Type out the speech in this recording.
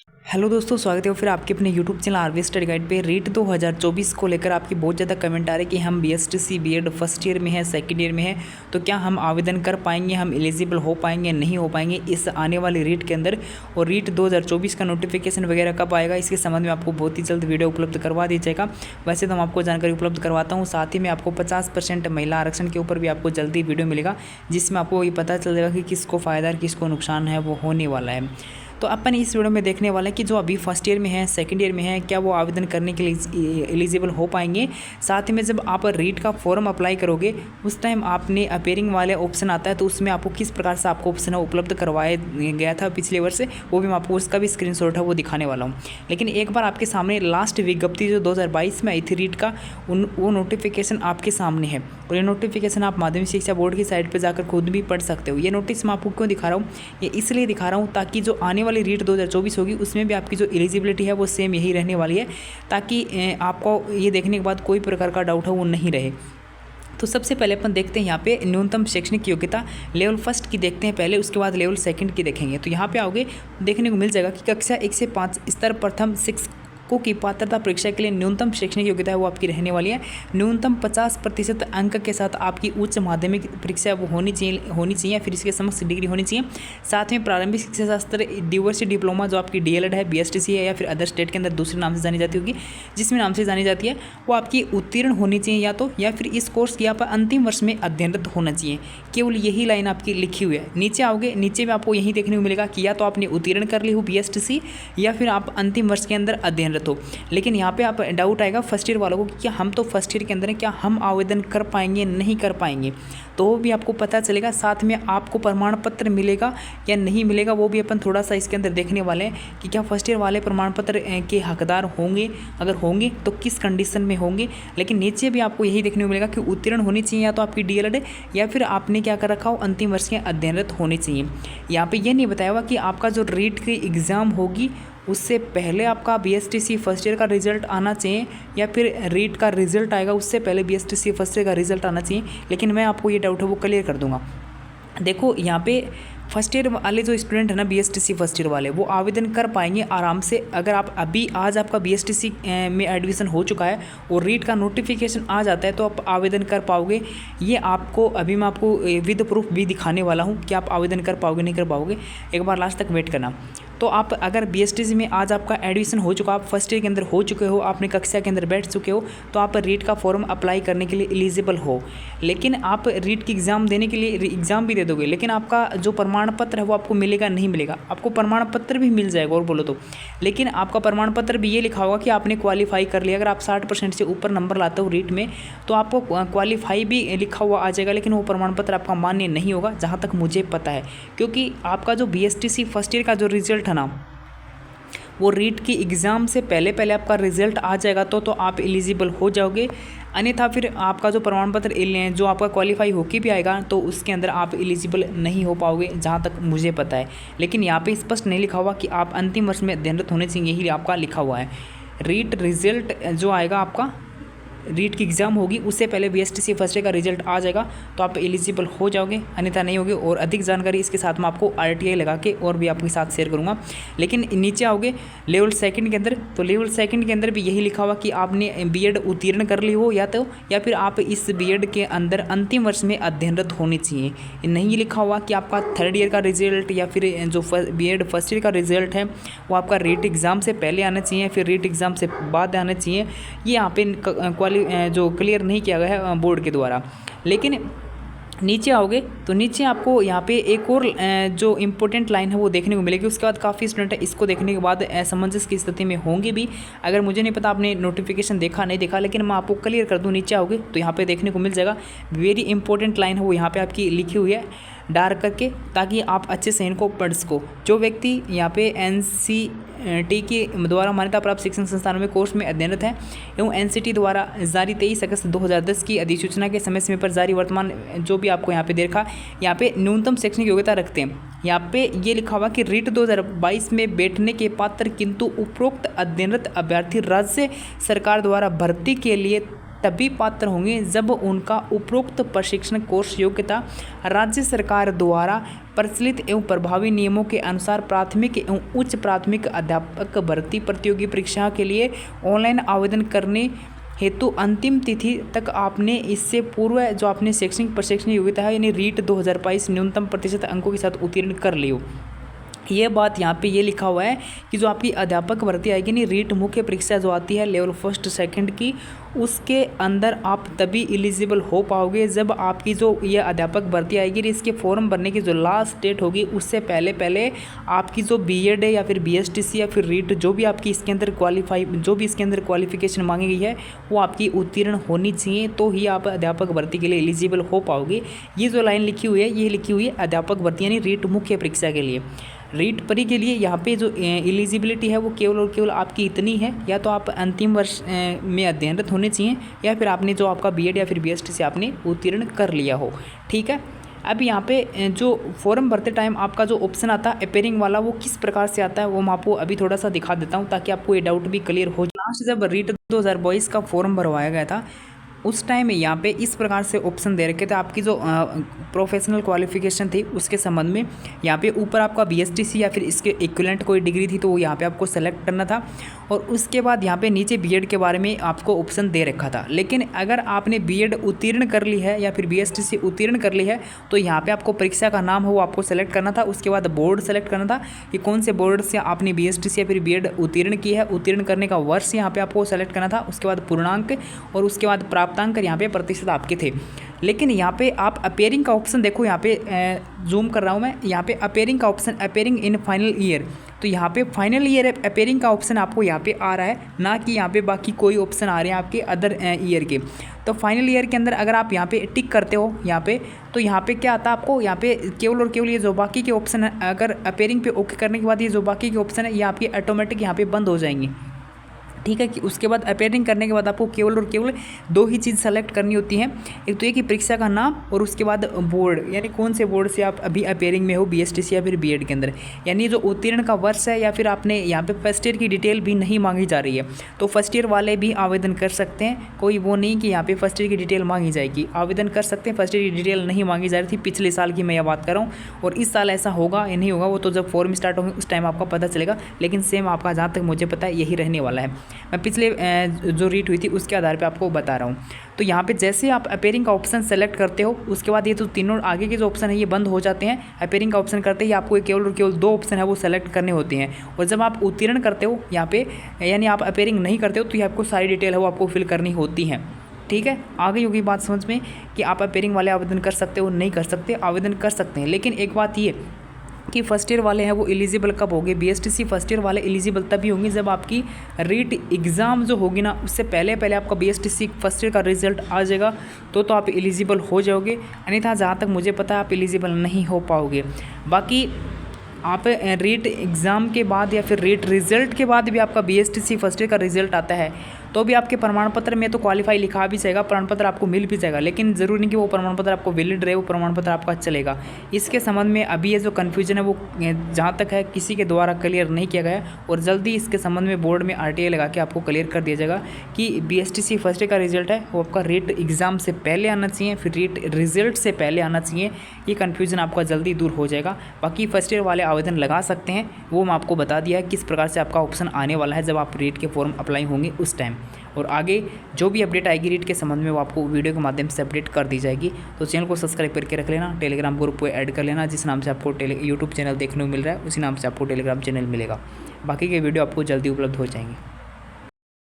Hello दोस्तों, स्वागत है फिर आपके अपने YouTube channel RV study guide पे। रीट 2024 को लेकर आपकी बहुत ज़्यादा कमेंट आ रहे कि हम बीएसटीसी बीएड फर्स्ट ईयर में है, सेकंड ईयर में है, तो क्या हम आवेदन कर पाएंगे, हम एलिजिबल हो पाएंगे, नहीं हो पाएंगे इस आने वाली रीट के अंदर। और रीट 2024 का नोटिफिकेशन वगैरह कब आएगा, इसके संबंध में आपको बहुत ही जल्द वीडियो उपलब्ध करवा दी जाएगा। वैसे तो हम आपको जानकारी उपलब्ध करवाता हूँ, साथ ही में आपको 50% महिला आरक्षण के ऊपर भी आपको जल्दी वीडियो मिलेगा, जिसमें आपको ये पता चल जाएगा कि किसको फ़ायदा और किसको नुकसान है वो होने वाला है। तो अपन इस वीडियो में देखने वाले हैं कि जो अभी फर्स्ट ईयर में है, सेकंड ईयर में है, क्या वो आवेदन करने के लिए एलिजिबल हो पाएंगे। साथ ही में जब आप रीट का फॉर्म अप्लाई करोगे उस टाइम आपने अपेयरिंग वाले ऑप्शन आता है, तो उसमें आपको किस प्रकार से आपको ऑप्शन उपलब्ध करवाया गया था पिछले वर्ष, वो भी मैं आपको उसका भी स्क्रीनशॉट है वो दिखाने वाला हूँ। लेकिन एक बार आपके सामने लास्ट विज्ञप्ति जो 2022 में आई थी रीट का, वो नोटिफिकेशन आपके सामने है। और ये नोटिफिकेशन आप माध्यमिक शिक्षा बोर्ड की साइट पर जाकर खुद भी पढ़ सकते हो। ये नोटिस मैं आपको क्यों दिखा रहा हूँ, ये इसलिए दिखा रहा हूँ ताकि जो आने वाली रीट 2024 होगी उसमें भी आपकी जो एलिजिबिलिटी है वो सेम यही रहने वाली है, ताकि आपको ये देखने के बाद कोई प्रकार का डाउट है वो नहीं रहे। तो सबसे पहले अपन देखते हैं यहाँ पे न्यूनतम शैक्षणिक योग्यता लेवल फर्स्ट की देखते हैं पहले, उसके बाद लेवल सेकंड की देखेंगे। तो यहाँ पे आओगे देखने को मिल जाएगा कि कक्षा 1 से 5 स्तर प्रथम शिक्षकों की पात्रता परीक्षा के लिए न्यूनतम शैक्षणिक योग्यता है वो आपकी रहने वाली है। न्यूनतम 50% अंक के साथ आपकी उच्च माध्यमिक परीक्षा वो होनी चाहिए, फिर इसके समस्त डिग्री होनी चाहिए। साथ में प्रारंभिक शिक्षा शास्त्र डिवर्सिटी डिप्लोमा जो आपकी डीएलएड है, बीएसटीसी है, या फिर अदर स्टेट के अंदर दूसरे नाम से जानी जाती होगी, जिसमें नाम से जानी जाती है, वो आपकी उत्तीर्ण होनी चाहिए या फिर इस कोर्स की आप अंतिम वर्ष में अध्ययनरत होना चाहिए। केवल यही लाइन आपकी लिखी हुई है। नीचे आओगे, नीचे में आपको यही देखने को मिलेगा कि या तो आपने उत्तीर्ण कर ली हो बीएसटीसी, या फिर आप अंतिम वर्ष के अंदर अध्ययनरत हो। लेकिन यहाँ पे आप डाउट आएगा फर्स्ट ईयर वालों को कि क्या हम तो फर्स्ट ईयर के अंदर हैं, क्या हम आवेदन कर पाएंगे, नहीं कर पाएंगे, तो वो भी आपको पता चलेगा। साथ में आपको प्रमाण पत्र मिलेगा या नहीं मिलेगा, वो भी अपन थोड़ा सा इसके अंदर देखने वाले हैं कि क्या फर्स्ट ईयर वाले प्रमाण पत्र के हकदार होंगे, अगर होंगे तो किस कंडीशन में होंगे। लेकिन नीचे भी आपको यही देखने को मिलेगा कि उत्तीर्ण होनी चाहिए या तो आपकी डीएलएड, या फिर आपने क्या कर रखा हो, अंतिम वर्ष के अध्ययनरत होनी चाहिए। यहाँ पे ये नहीं बताया हुआ कि आपका जो रीट की एग्ज़ाम होगी उससे पहले आपका बीएसटीसी फर्स्ट ईयर का रिजल्ट आना चाहिए, या फिर रीट का रिजल्ट आएगा उससे पहले बीएसटीसी फर्स्ट ईयर का रिजल्ट आना चाहिए। लेकिन मैं आपको ये डाउट है वो क्लियर कर दूंगा। देखो यहाँ पे फर्स्ट ईयर वाले जो स्टूडेंट है ना, बीएसटीसी फर्स्ट ईयर वाले, वो आवेदन कर पाएंगे आराम से। अगर आप अभी आज आपका बीएसटीसी में एडमिशन हो चुका है और रीट का नोटिफिकेशन आ जाता है तो आप आवेदन कर पाओगे। ये आपको अभी मैं आपको विद प्रूफ भी दिखाने वाला हूँ कि आप आवेदन कर पाओगे नहीं कर पाओगे, एक बार लास्ट तक वेट करना। तो आप अगर बीएसटीसी में आज आपका एडमिशन हो चुका, आप फर्स्ट ईयर के अंदर हो चुके हो, आपने कक्षा के अंदर बैठ चुके हो, तो आप रीट का फॉर्म अप्लाई करने के लिए एलिजिबल हो। लेकिन आप रीट की एग्ज़ाम देने के लिए एग्ज़ाम भी दे दोगे, लेकिन आपका जो प्रमाण पत्र है वो आपको मिलेगा नहीं मिलेगा। आपको प्रमाण पत्र भी मिल जाएगा और बोलो तो, लेकिन आपका प्रमाण पत्र भी ये लिखा होगा कि आपने क्वालिफाई कर लिया। अगर आप 60% से ऊपर नंबर लाते हो रीट में तो आपको क्वालिफाई भी लिखा हुआ आ जाएगा, लेकिन वो प्रमाण पत्र आपका मान्य नहीं होगा, जहाँ तक मुझे पता है। क्योंकि आपका जो बीएसटीसी फर्स्ट ईयर का जो रिजल्ट है ना, वो रीट की एग्ज़ाम से पहले आपका रिजल्ट आ जाएगा तो आप एलिजिबल हो जाओगे। अन्यथा फिर आपका जो प्रमाण पत्र जो आपका क्वालिफाई होके भी आएगा तो उसके अंदर आप एलिजिबल नहीं हो पाओगे, जहाँ तक मुझे पता है। लेकिन यहाँ पे स्पष्ट नहीं लिखा हुआ कि आप अंतिम वर्ष में अध्ययनरत होने चाहिए, यही आपका लिखा हुआ है। रीट रिजल्ट जो आएगा, आपका रीट की एग्ज़ाम होगी उससे पहले बीएसटीसी फर्स्ट ईयर का रिजल्ट आ जाएगा तो आप एलिजिबल हो जाओगे, अन्यथा नहीं होगे। और अधिक जानकारी इसके साथ मैं आपको आरटीआई लगा के और भी आपके साथ शेयर करूंगा। लेकिन नीचे आओगे लेवल सेकंड के अंदर, तो लेवल सेकंड के अंदर भी यही लिखा हुआ कि आपने बीएड उत्तीर्ण कर ली हो, या फिर आप इस बीएड के अंदर अंतिम वर्ष में अध्ययनरत होनी चाहिए। नहीं लिखा हुआ कि आपका थर्ड ईयर का रिजल्ट या फिर जो बीएड फर्स्ट ईयर का रिजल्ट है वो आपका रीट एग्ज़ाम से पहले आना चाहिए, फिर रीट एग्ज़ाम से बाद आना चाहिए। ये यहाँ पे जो क्लियर नहीं किया गया है बोर्ड के द्वारा। लेकिन नीचे आओगे तो नीचे आपको यहाँ पे एक और जो इम्पोर्टेंट लाइन है वो देखने को मिलेगी। उसके बाद काफ़ी स्टूडेंट है इसको देखने के बाद असमंजस की स्थिति में होंगे भी। अगर मुझे नहीं पता आपने नोटिफिकेशन देखा नहीं देखा, लेकिन मैं आपको क्लियर कर दूँ। नीचे आओगे तो यहाँ पे देखने को मिल जाएगा वेरी इंपॉर्टेंट लाइन है वो यहाँ पे आपकी लिखी हुई है डार्क करके, ताकि आप अच्छे से इनको पढ़ सको। जो व्यक्ति यहाँ पे एनसीटी के द्वारा मान्यता प्राप्त शिक्षण संस्थानों में कोर्स में अध्ययनरत है एवं एनसीटी द्वारा जारी 23 अगस्त 2010 की अधिसूचना के समय पर जारी वर्तमान जो भी आपको यहाँ पे देखा, यहाँ पे न्यूनतम शैक्षणिक योग्यता रखते हैं। यहाँ पे ये लिखा हुआ कि रीट 2022 में बैठने के पात्र किंतु उपरोक्त अध्ययनरत अभ्यर्थी राज्य सरकार द्वारा भर्ती के लिए तभी पात्र होंगे जब उनका उपरोक्त प्रशिक्षण कोर्स योग्यता राज्य सरकार द्वारा प्रचलित एवं प्रभावी नियमों के अनुसार प्राथमिक एवं उच्च प्राथमिक अध्यापक भर्ती प्रतियोगी परीक्षा के लिए ऑनलाइन आवेदन करने हेतु अंतिम तिथि तक आपने इससे पूर्व जो आपने शैक्षणिक प्रशिक्षण योग्यता है यानी रीट 2022 न्यूनतम प्रतिशत अंकों के साथ उत्तीर्ण कर लियो। ये बात यहाँ पे ये लिखा हुआ है कि जो आपकी अध्यापक भर्ती आएगी नहीं, रीट मुख्य परीक्षा जो आती है लेवल फर्स्ट सेकंड की, उसके अंदर आप तभी एलिजिबल हो पाओगे जब आपकी जो ये अध्यापक भर्ती आएगी। इसके फॉर्म भरने की जो लास्ट डेट होगी उससे पहले पहले आपकी जो बीएड है या फिर बीएसटीसी या फिर रीट जो भी आपकी इसके अंदर इसके अंदर क्वालिफिकेशन मांगी गई है वो आपकी उत्तीर्ण होनी चाहिए, तो ही आप अध्यापक भर्ती के लिए एलिजिबल हो पाओगे। ये जो लाइन लिखी हुई है ये लिखी हुई है अध्यापक भर्ती यानी रीट मुख्य परीक्षा के लिए। रीट परी के लिए यहाँ पे जो एलिजिबिलिटी है वो केवल और केवल आपकी इतनी है, या तो आप अंतिम वर्ष में अध्ययनरत होने चाहिए या फिर आपने जो आपका बीएड या फिर बीएसटीसी आपने उत्तीर्ण कर लिया हो। ठीक है, अब यहाँ पे जो फॉर्म भरते टाइम आपका जो ऑप्शन आता है अपेयरिंग वाला वो किस प्रकार से आता है वो मैं आपको अभी थोड़ा सा दिखा देता हूँ ताकि आपको ये डाउट भी क्लियर हो जाए। लास्ट जब रीट 2022 का फॉर्म भरवाया गया था उस टाइम यहाँ पे इस प्रकार से ऑप्शन दे रखे थे आपकी जो प्रोफेशनल क्वालिफिकेशन थी उसके संबंध में। यहाँ पे ऊपर आपका बीएसटीसी या फिर इसके इक्विवेलेंट कोई डिग्री थी तो वो यहाँ पे आपको सेलेक्ट करना था, और उसके बाद यहाँ पे नीचे बीएड के बारे में आपको ऑप्शन दे रखा था। लेकिन अगर आपने बीएड उत्तीर्ण कर ली है या फिर बीएसटीसी उत्तीर्ण कर ली है तो यहाँ पे आपको परीक्षा का नाम हो वो आपको सेलेक्ट करना था। उसके बाद बोर्ड सेलेक्ट करना था कि कौन से बोर्ड से आपने बीएसटीसी या फिर बीएड उत्तीर्ण की है, उत्तीर्ण करने का वर्ष यहाँ पे आपको सेलेक्ट करना था। उसके बाद पूर्णांक और उसके बाद प्राप्तांक यहाँ पे प्रतिशत आपके थे। लेकिन यहाँ पे आप अपेयरिंग का ऑप्शन देखो, यहाँ पे जूम कर रहा हूँ मैं, यहाँ पे अपेयरिंग का option appearing in final year, तो यहाँ पे फाइनल ईयर अपेयरिंग का ऑप्शन आपको यहाँ पे आ रहा है, ना कि यहाँ पे बाकी कोई ऑप्शन आ रहे हैं आपके अदर ईयर के। तो फाइनल ईयर के अंदर अगर आप यहाँ पे टिक करते हो यहाँ पे, तो यहाँ पे क्या आता है आपको, यहाँ पे केवल और केवल ये जो बाकी के ऑप्शन है, अगर अपेयरिंग पे ओके करने के बाद ये जो बाकी के ऑप्शन है ये आपके ऑटोमेटिक यहाँ पे बंद हो जाएंगे। ठीक है, कि उसके बाद अपेयरिंग करने के बाद आपको केवल और केवल दो ही चीज़ सेलेक्ट करनी होती हैं, एक तो ये कि परीक्षा का नाम और उसके बाद बोर्ड, यानी कौन से बोर्ड से आप अभी अपेयरिंग में हो, बीएसटीसी या फिर बीएड के अंदर, यानी जो उत्तीर्ण का वर्ष है, या फिर आपने यहाँ पे फर्स्ट ईयर की डिटेल भी नहीं मांगी जा रही है तो फर्स्ट ईयर वाले भी आवेदन कर सकते हैं। कोई वो नहीं कि यहाँ पे फर्स्ट ईयर की डिटेल मांगी जाएगी, आवेदन कर सकते हैं। फर्स्ट ईयर की डिटेल नहीं मांगी जा रही थी, पिछले साल की मैं यह बात कर रहा हूँ, और इस साल ऐसा होगा या नहीं होगा वो तो जब फॉर्म स्टार्ट होंगे उस टाइम आपका पता चलेगा। लेकिन सेम आपका जहाँ तक मुझे पता है यही रहने वाला है। मैं पिछले जो रीट हुई थी उसके आधार पे आपको बता रहा हूँ। तो यहाँ पे जैसे आप अपेयरिंग का ऑप्शन सेलेक्ट करते हो उसके बाद ये तो तीनों आगे के जो ऑप्शन है ये बंद हो जाते हैं। अपेयरिंग का ऑप्शन करते ही आपको केवल और केवल दो ऑप्शन है वो सेलेक्ट करने होते हैं, और जब आप उत्तीर्ण करते हो यहाँ पे, यानी आप अपेयरिंग नहीं करते हो, तो ये आपको सारी डिटेल है वो आपको फिल करनी होती है। ठीक है, आ गई होगी बात समझ में कि आप अपेयरिंग वाले आवेदन कर सकते हो, नहीं कर सकते, आवेदन कर सकते हैं। लेकिन एक बात ये कि फर्स्ट ईयर वाले हैं वो एलिजिबल कब होंगे, बीएसटीसी फर्स्ट ईयर वाले एलिजिबल तभी होंगे जब आपकी रीट एग्ज़ाम जो होगी ना उससे पहले पहले आपका बीएसटीसी फर्स्ट ईयर का रिजल्ट आ जाएगा तो आप एलिजिबल हो जाओगे, अन्यथा जहाँ तक मुझे पता है आप एलिजिबल नहीं हो पाओगे। बाकी आप रीट एग्ज़ाम के बाद या फिर रीट रिज़ल्ट के बाद भी आपका बीएसटीसी फर्स्ट ईयर का रिजल्ट आता है तो भी आपके प्रमाण पत्र में तो क्वालिफाई लिखा भी जाएगा, प्रमाण पत्र आपको मिल भी जाएगा, लेकिन ज़रूरी नहीं कि वो प्रमाण पत्र आपको वैलिड रहे, वो प्रमाण पत्र आपका चलेगा। इसके संबंध में अभी ये जो कन्फ्यूजन है वो जहाँ तक है किसी के द्वारा क्लियर नहीं किया गया, और जल्दी इसके संबंध में बोर्ड में आरटीआई लगा के आपको क्लियर कर दिया जाएगा कि बीएसटीसी फर्स्ट ईयर का रिजल्ट है वो आपका रीट एग्ज़ाम से पहले आना चाहिए, फिर रीट रिजल्ट से पहले आना चाहिए। ये कन्फ्यूज़न आपका जल्दी दूर हो जाएगा। बाकी फर्स्ट ईयर वाले आवेदन लगा सकते हैं, वो मैं आपको बता दिया है किस प्रकार से आपका ऑप्शन आने वाला है जब आप रीट के फॉर्म अप्लाई होंगे उस टाइम। और आगे जो भी अपडेट आएगी रीट के संबंध में वो आपको वीडियो के माध्यम से अपडेट कर दी जाएगी। तो चैनल को सब्सक्राइब करके रख लेना, टेलीग्राम ग्रुप को ऐड कर लेना, जिस नाम से आपको यूट्यूब चैनल देखने को मिल रहा है उसी नाम से आपको टेलीग्राम चैनल मिलेगा। बाकी के वीडियो आपको जल्दी उपलब्ध हो जाएंगे।